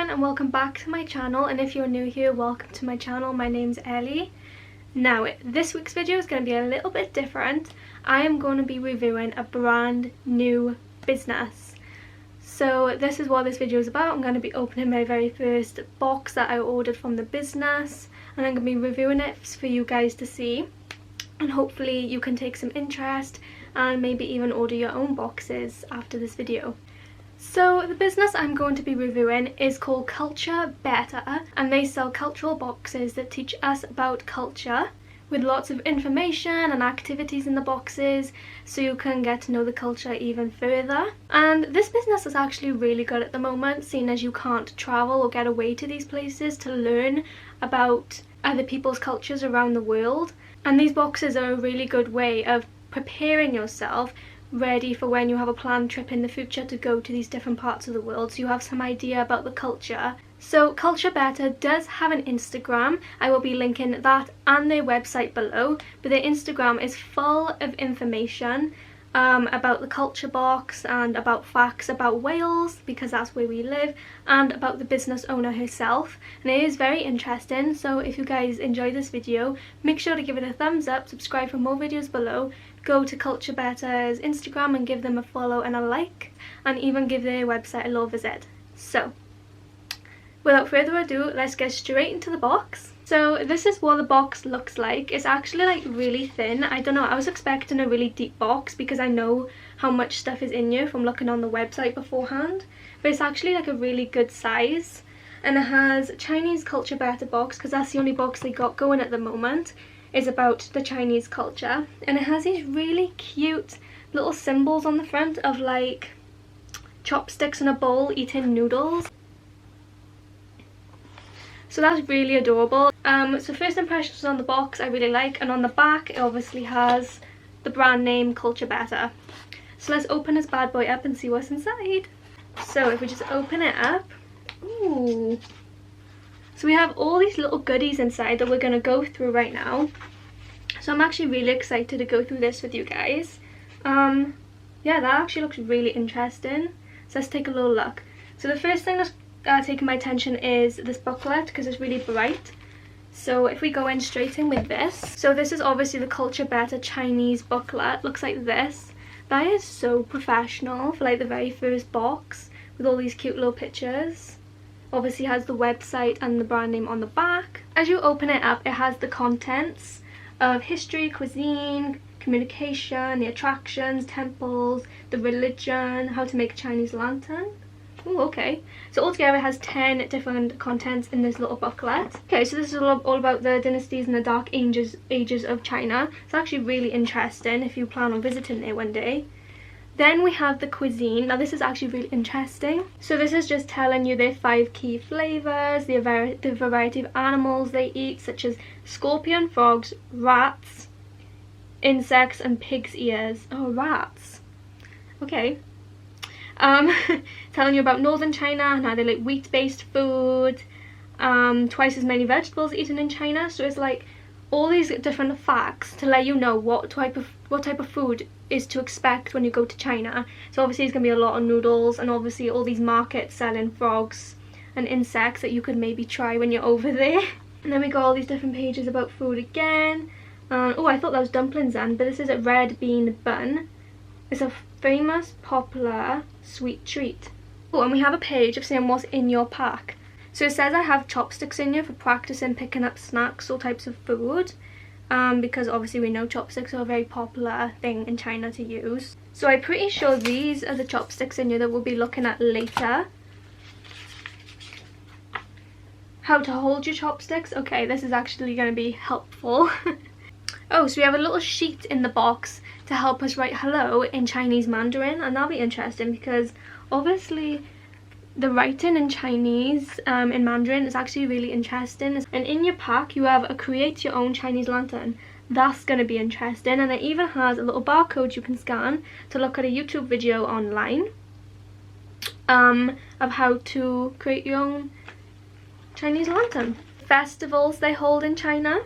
everyone and welcome back to my channel, and if you're new here, welcome to my channel. My name's Ellie. Now this week's video is going to be a little bit different. I am going to be reviewing a brand new business. So this is what this video is about. I'm going to be opening my very first box that I ordered from the business, and I'm going to be reviewing it for you guys to see, and hopefully you can take some interest and maybe even order your own boxes after this video. So the business I'm going to be reviewing is called Culturebetter, and they sell cultural boxes that teach us about culture with lots of information and activities in the boxes so you can get to know the culture even further. And this business is actually really good at the moment, seeing as you can't travel or get away to these places to learn about other people's cultures around the world. And these boxes are a really good way of preparing yourself ready for when you have a planned trip in the future to go to these different parts of the world, so you have some idea about the culture. So Culturebetter does have an Instagram. I will be linking that and their website below, but their Instagram is full of information about the culture box and about facts about Wales, because that's where we live, and about the business owner herself, and it is very interesting. So if you guys enjoy this video, make sure to give it a thumbs up, subscribe for more videos below, go to Culturebetter's Instagram and give them a follow and a like, and even give their website a little visit. So without further ado, let's get straight into the box. So this is what the box looks like. It's actually like really thin. I don't know, I was expecting a really deep box because I know how much stuff is in here from looking on the website beforehand, but it's actually like a really good size. And it has Chinese Culturebetter box, because that's the only box they got going at the moment, is about the Chinese culture. And it has these really cute little symbols on the front of like chopsticks in a bowl eating noodles. So that's really adorable. So first impressions on the box I really like, and on the back it obviously has the brand name Culturebetter. So let's open this bad boy up and see what's inside. So if we just open it up, ooh. So we have all these little goodies inside that we're going to go through right now. So I'm actually really excited to go through this with you guys. Yeah, that actually looks really interesting. So let's take a little look. So the first thing that's taking my attention is this booklet, because it's really bright. So if we go in straight in with this, so this is obviously the Culturebetter Chinese booklet. Looks like this. That is so professional for like the very first box with all these cute little pictures. Obviously has the website and the brand name on the back. As you open it up, it has the contents of history, cuisine, communication, the attractions, temples, the religion, how to make a Chinese lantern. Oh, okay. So altogether it has 10 different contents in this little booklet. Okay, so this is all about the dynasties and the dark ages of China. It's actually really interesting if you plan on visiting there one day. Then we have the cuisine. Now this is actually really interesting. So this is just telling you their 5 key flavours, the variety of animals they eat, such as scorpion, frogs, rats, insects and pig's ears. Oh, rats. Okay. Telling you about northern China and how they like wheat-based food, twice as many vegetables eaten in China. So it's like all these different facts to let you know what type of food is to expect when you go to China. So obviously there's gonna be a lot of noodles, and obviously all these markets selling frogs and insects that you could maybe try when you're over there. And then we got all these different pages about food again. Oh, I thought that was dumplings then, but this is a red bean bun. It's a famous, popular sweet treat. Oh, and we have a page of saying what's in your pack. So it says I have chopsticks in here for practicing picking up snacks, all types of food, because obviously we know chopsticks are a very popular thing in China to use. So I'm pretty sure these are the chopsticks in here that we'll be looking at later. How to hold your chopsticks. Okay, this is actually going to be helpful. Oh, so we have a little sheet in the box to help us write hello in Chinese Mandarin, and that'll be interesting because obviously the writing in Chinese in Mandarin is actually really interesting. And in your pack you have a create your own Chinese lantern. That's going to be interesting, and it even has a little barcode you can scan to look at a YouTube video online of how to create your own Chinese lantern. Festivals they hold in China.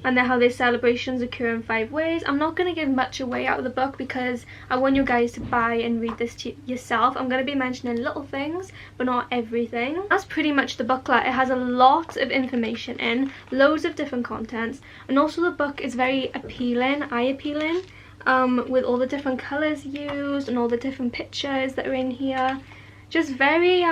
and then how their celebrations occur in 5 ways. I'm not going to give much away out of the book because I want you guys to buy and read this to yourself. I'm going to be mentioning little things, but not everything. That's pretty much the booklet. It has a lot of information in, loads of different contents, and also the book is very appealing, eye-appealing, with all the different colours used and all the different pictures that are in here. Just very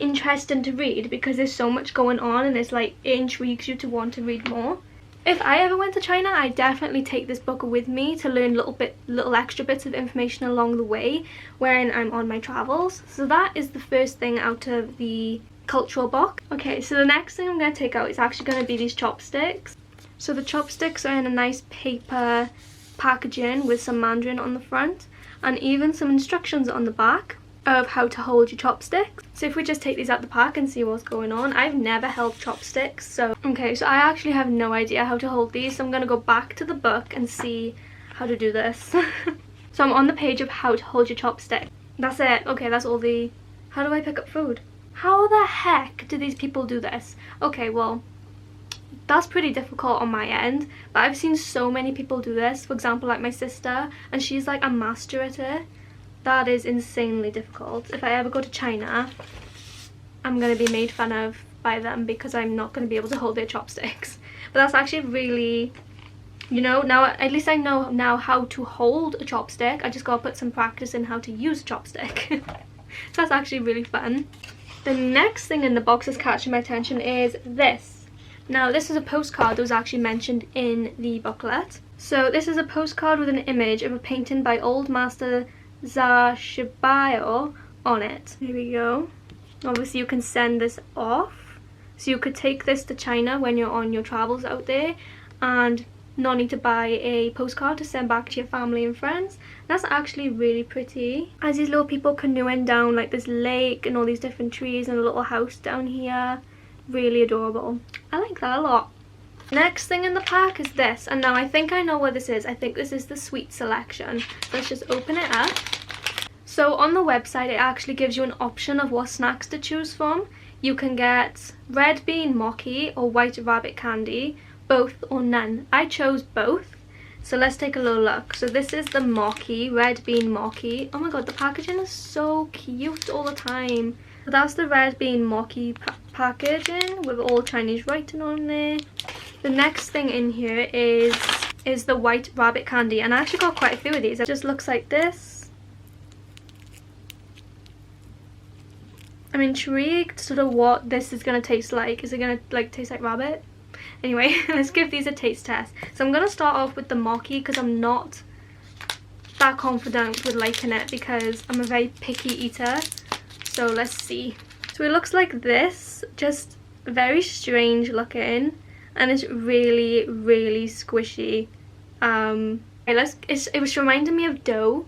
interesting to read because there's so much going on, and it's like it intrigues you to want to read more. If I ever went to China, I definitely take this book with me to learn little extra bits of information along the way when I'm on my travels. So that is the first thing out of the cultural book. Okay, so the next thing I'm going to take out is actually going to be these chopsticks. So the chopsticks are in a nice paper packaging with some Mandarin on the front and even some instructions on the back of how to hold your chopsticks. So if we just take these out the pack and see what's going on. I've never held chopsticks, so okay, so I actually have no idea how to hold these, so I'm gonna go back to the book and see how to do this. So I'm on the page of how to hold your chopstick. That's it. Okay, that's all the... How do I pick up food? How the heck do these people do this? Okay, well, that's pretty difficult on my end, but I've seen so many people do this. For example, like my sister, and she's like a master at it. That is insanely difficult. If I ever go to China, I'm going to be made fun of by them because I'm not going to be able to hold their chopsticks. But that's actually really, you know, now at least I know now how to hold a chopstick. I just got to put some practice in how to use a chopstick. So that's actually really fun. The next thing in the box that's catching my attention is this. Now this is a postcard that was actually mentioned in the booklet. So this is a postcard with an image of a painting by Old Master Shibayo on it. Here we go. Obviously you can send this off, so you could take this to China when you're on your travels out there and not need to buy a postcard to send back to your family and friends. That's actually really pretty. As these little people canoeing down like this lake and all these different trees and a little house down here. Really adorable. I like that a lot. Next thing in the pack is this, and now I think I know what this is. I think this is the sweet selection. Let's just open it up. So on the website it actually gives you an option of what snacks to choose from. You can get red bean mochi or white rabbit candy, both or none. I chose both, so let's take a little look. So this is the mochi, red bean mochi. Oh my god, the packaging is so cute all the time. So that's the red bean mochi packaging with all Chinese writing on there. The next thing in here is the white rabbit candy, and I actually got quite a few of these. It just looks like this. I'm intrigued sort of what this is going to taste like. Is it going to like taste like rabbit? Anyway, let's give these a taste test. So I'm going to start off with the mochi because I'm not that confident with liking it because I'm a very picky eater. So let's see. So it looks like this, just very strange looking. And it's really, really squishy. It was reminding me of dough.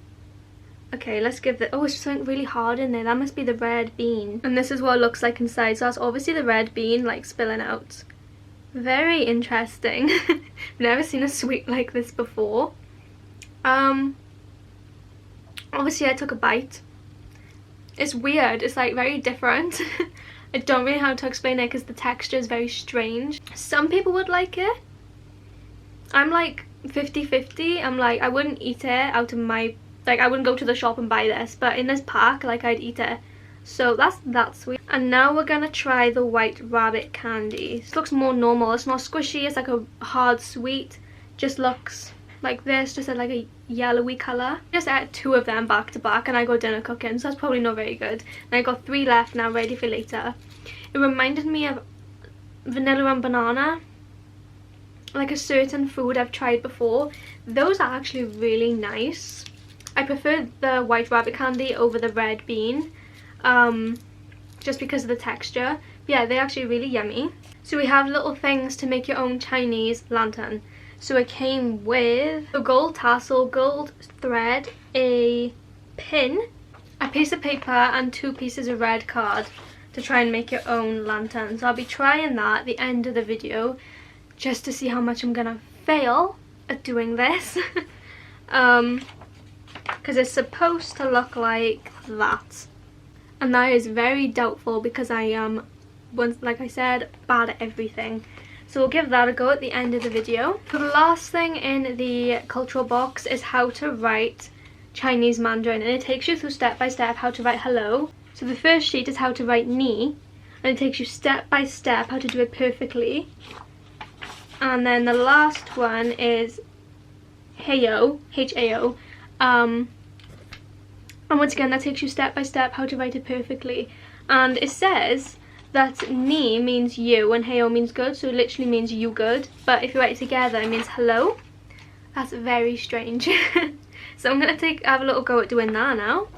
Okay, let's give it. Oh, it's something really hard in there. That must be the red bean. And this is what it looks like inside. So that's obviously the red bean, like spilling out. Very interesting. I've never seen a sweet like this before. Obviously I took a bite. It's weird. It's like very different. I don't really know how to explain it because the texture is very strange. Some people would like it. I'm like 50-50. I'm like, I wouldn't eat it out of my... Like, I wouldn't go to the shop and buy this. But in this pack, like, I'd eat it. So that's sweet. And now we're gonna try the white rabbit candy. This looks more normal. It's not squishy. It's like a hard sweet. Just looks like this. Just like a yellowy colour. Just ate 2 of them back to back and I got dinner cooking, so that's probably not very good. And I got 3 left now, ready for later. It reminded me of vanilla and banana, like a certain food I've tried before. Those are actually really nice. I prefer the white rabbit candy over the red bean, just because of the texture. But yeah, they're actually really yummy. So we have little things to make your own Chinese lantern. So it came with a gold tassel, gold thread, a pin, a piece of paper and 2 pieces of red card to try and make your own lantern. So I'll be trying that at the end of the video just to see how much I'm gonna fail at doing this. Because it's supposed to look like that. And that is very doubtful because I am, like I said, bad at everything. So we'll give that a go at the end of the video. So the last thing in the cultural box is how to write Chinese Mandarin, and it takes you through step by step how to write hello. So the first sheet is how to write ni, and it takes you step by step how to do it perfectly. And then the last one is heyo, H-A-O. And once again, that takes you step by step how to write it perfectly. And it says that ni means you and heyo means good, so it literally means you good. But if you write it together, it means hello. That's very strange. So I'm gonna have a little go at doing that now.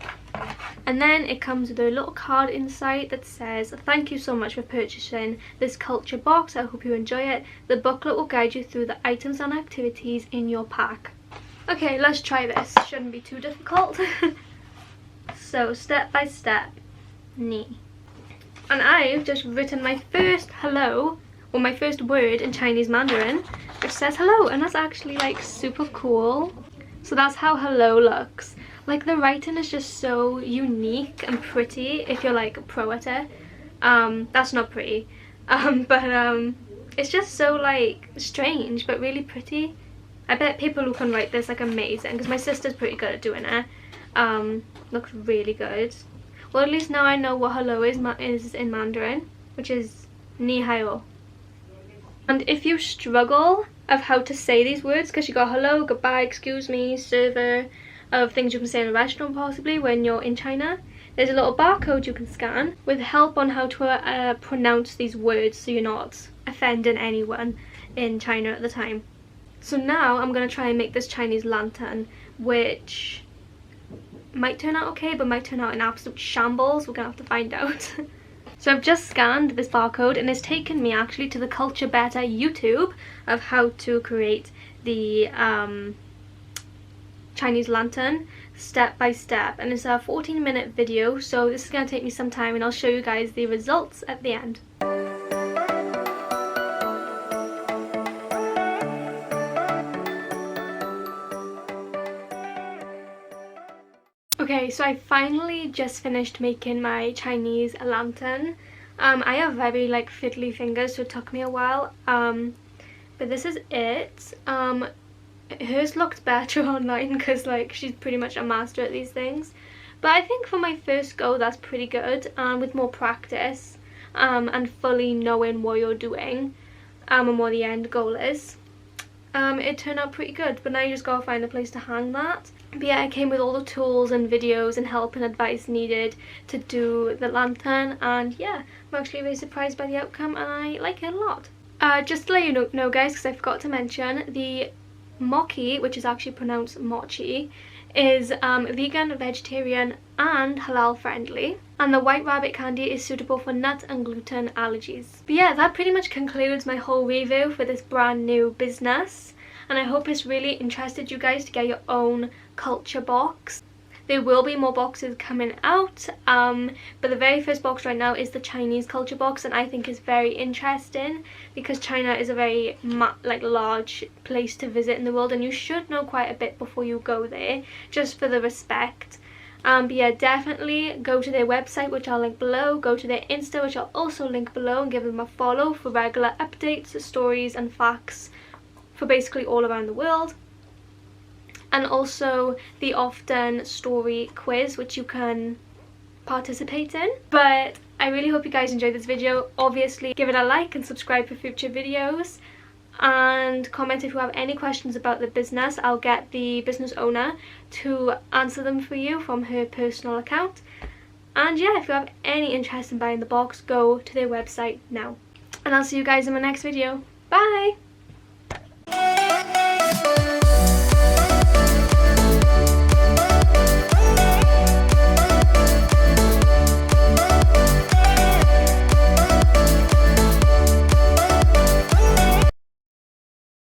And then it comes with a little card inside that says, thank you so much for purchasing this culture box. I hope you enjoy it. The booklet will guide you through the items and activities in your pack. Okay, let's try this. Shouldn't be too difficult. So step by step, ni. And I've just written my first hello, or my first word in Chinese Mandarin, which says hello, and that's actually like super cool. So that's how hello looks. Like the writing is just so unique and pretty if you're like a pro at it. That's not pretty. But it's just so like strange but really pretty. I bet people who can write this like amazing, because my sister's pretty good at doing it. Looks really good. Well, at least now I know what hello is in Mandarin, which is ni hao. And if you struggle of how to say these words, because you got hello, goodbye, excuse me, server, of things you can say in a restaurant possibly when you're in China, there's a little barcode you can scan with help on how to pronounce these words so you're not offending anyone in China at the time. So now I'm going to try and make this Chinese lantern, which might turn out okay but might turn out in absolute shambles. We're going to have to find out. So I've just scanned this barcode and it's taken me actually to the Culturebetter YouTube of how to create the Chinese lantern step by step, and it's a 14-minute video, so this is going to take me some time and I'll show you guys the results at the end. Okay, so I finally just finished making my Chinese lantern. I have very like fiddly fingers, so it took me a while, but this is it. Hers looked better online because like she's pretty much a master at these things, but I think for my first go that's pretty good, and with more practice and fully knowing what you're doing and what the end goal is, it turned out pretty good. But now you just gotta find a place to hang that. But yeah, it came with all the tools and videos and help and advice needed to do the lantern, and yeah, I'm actually very surprised by the outcome and I like it a lot. Just to let you know guys, because I forgot to mention, the mochi, which is actually pronounced mochi, is vegan, vegetarian and halal friendly, and the white rabbit candy is suitable for nut and gluten allergies. But yeah, that pretty much concludes my whole review for this brand new business, and I hope it's really interested you guys to get your own culture box. There will be more boxes coming out, but the very first box right now is the Chinese culture box, and I think it's very interesting because China is a very large place to visit in the world, and you should know quite a bit before you go there, just for the respect. But yeah, definitely go to their website, which I'll link below, go to their Insta, which I'll also link below, and give them a follow for regular updates, stories and facts for basically all around the world. And also the often story quiz, which you can participate in. But I really hope you guys enjoyed this video. Obviously give it a like and subscribe for future videos, and comment if you have any questions about the business. I'll get the business owner to answer them for you from her personal account. And yeah, if you have any interest in buying the box, go to their website now. And I'll see you guys in my next video. Bye!